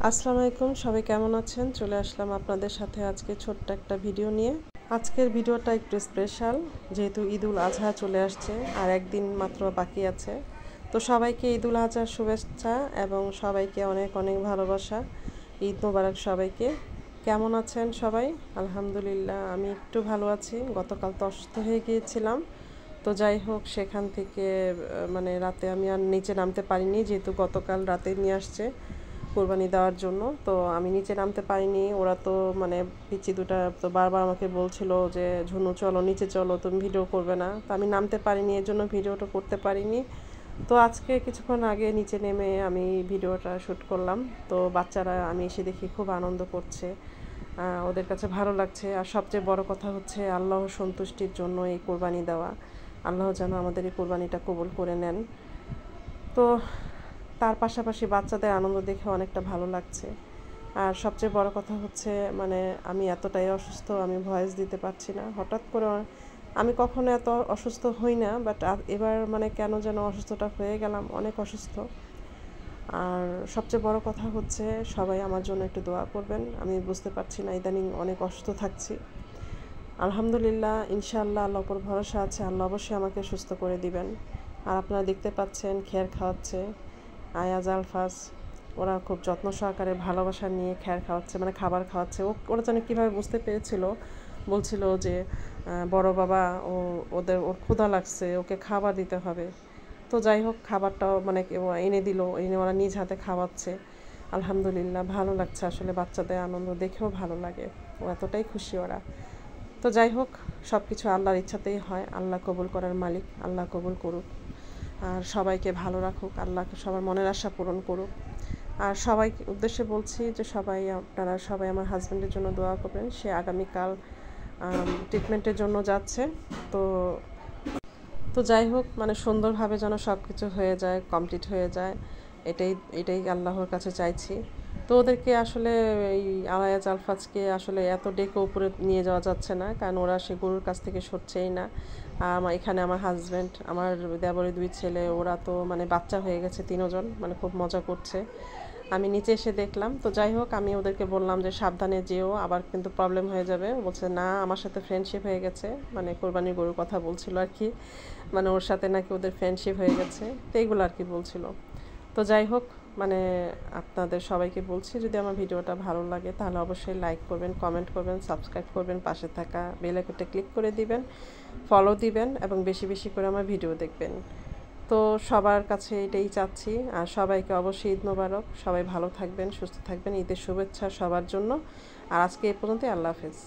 আসসালামু আলাইকুম, সবাই কেমন আছেন? চলে আসলাম আপনাদের সাথে আজকে ছোট্ট একটা ভিডিও নিয়ে। আজকের ভিডিওটা একটু স্পেশাল, যেহেতু ঈদুল আজহা চলে আসছে আর একদিন মাত্র বাকি আছে। তো সবাইকে ঈদুল আজহার শুভেচ্ছা এবং সবাইকে অনেক অনেক ভালোবাসা। ঈদ মোবারক সবাইকে। কেমন আছেন সবাই? আলহামদুলিল্লাহ, আমি একটু ভালো আছি। গতকাল তো অসুস্থ হয়ে গিয়েছিলাম। তো যাই হোক, সেখান থেকে মানে রাতে আমি আর নিচে নামতে পারিনি, যেহেতু গতকাল রাতে নিয়ে আসছে কোরবানি দেওয়ার জন্য। তো আমি নিচে নামতে পারিনি। ওরা তো মানে পিচ্চি দুটা তো বারবার আমাকে বলছিল যে ঝুনু চলো নিচে চলো, তুমি ভিডিও করবে না। তো আমি নামতে পারিনি, এর জন্য ভিডিওটা করতে পারিনি। তো আজকে কিছুক্ষণ আগে নিচে নেমে আমি ভিডিওটা শ্যুট করলাম। তো বাচ্চারা আমি এসে দেখি খুব আনন্দ করছে, ওদের কাছে ভালো লাগছে। আর সবচেয়ে বড় কথা হচ্ছে আল্লাহর সন্তুষ্টির জন্য এই কোরবানি দেওয়া। আল্লাহ যেন আমাদের এই কোরবানিটা কবুল করে নেন। তো তার পাশাপাশি বাচ্চাদের আনন্দ দেখে অনেকটা ভালো লাগছে। আর সবচেয়ে বড় কথা হচ্ছে মানে আমি এতটাই অসুস্থ, আমি ভয়েস দিতে পারছি না। হঠাৎ করে আমি কখনো এত অসুস্থ হই না, বাট এবার মানে কেন যেন অসুস্থটা হয়ে গেলাম, অনেক অসুস্থ। আর সবচেয়ে বড় কথা হচ্ছে সবাই আমার জন্য একটু দোয়া করবেন। আমি বুঝতে পারছি না, ইদানিং অনেক অসুস্থ থাকছি। আলহামদুলিল্লাহ, ইনশাআল্লাহ আল্লাহর উপর ভরসা আছে, আল্লাহ অবশ্যই আমাকে সুস্থ করে দিবেন। আর আপনারা দেখতে পাচ্ছেন খের খাওয়াচ্ছে আয়াজ আলফাজ। ওরা খুব যত্ন সহকারে ভালোবাসা নিয়ে খের খাওয়াচ্ছে, মানে খাবার খাওয়াচ্ছে। ওরা যেন কীভাবে বুঝতে পেরেছিল, বলছিল যে বড় বাবা ওর ক্ষুধা লাগছে, ওকে খাবার দিতে হবে। তো যাই হোক, খাবারটাও মানে এনে দিল, এনে ওরা নিজ হাতে খাওয়াচ্ছে। আলহামদুলিল্লাহ, ভালো লাগছে আসলে। বাচ্চাদের আনন্দ দেখেও ভালো লাগে, ও এতটাই খুশি ওরা। তো যাই হোক, সব কিছু আল্লাহর ইচ্ছাতেই হয়। আল্লাহ কবুল করার মালিক, আল্লাহ কবুল করুক। আর সবাইকে ভালো রাখুক, আল্লাহকে সবার মনের আশা পূরণ করুক। আর সবাইকে উদ্দেশ্যে বলছি যে আপনারা সবাই আমার হাজব্যান্ডের জন্য দোয়া করবেন। সে আগামীকাল ট্রিটমেন্টের জন্য যাচ্ছে। তো তো যাই হোক, মানে সুন্দরভাবে যেন সব কিছু হয়ে যায়, কমপ্লিট হয়ে যায়, এটাই এটাই আল্লাহর কাছে চাইছি। তো ওদেরকে আসলে এই আলায়াজ আলফাজকে আসলে এত ডেকে উপরে নিয়ে যাওয়া যাচ্ছে না, কারণ ওরা সে গরুর কাছ থেকে সরছেই না। আর এখানে আমার হাজব্যান্ড, আমার দেবরের 2 ছেলে, ওরা তো মানে বাচ্চা হয়ে গেছে 3জন, মানে খুব মজা করছে। আমি নিচে এসে দেখলাম। তো যাই হোক, আমি ওদেরকে বললাম যে সাবধানে যেও, আবার কিন্তু প্রবলেম হয়ে যাবে। বলছে না, আমার সাথে ফ্রেন্ডশিপ হয়ে গেছে, মানে কোরবানির গরুর কথা বলছিল আর কি, মানে ওর সাথে নাকি ওদের ফ্রেন্ডশিপ হয়ে গেছে, তো এইগুলো আর কি বলছিল। তো যাই হোক, মানে আপনাদের সবাইকে বলছি, যদি আমার ভিডিওটা ভালো লাগে তাহলে অবশ্যই লাইক করবেন, কমেন্ট করবেন, সাবস্ক্রাইব করবেন, পাশে থাকা বেল আইকনটা ক্লিক করে দিবেন, ফলো দিবেন এবং বেশি বেশি করে আমার ভিডিও দেখবেন। তো সবার কাছে এটাই চাচ্ছি। আর সবাইকে অবশ্যই ঈদ মোবারক। সবাই ভালো থাকবেন, সুস্থ থাকবেন। ঈদের শুভেচ্ছা সবার জন্য। আর আজকে এই পর্যন্তই। আল্লাহ হাফেজ।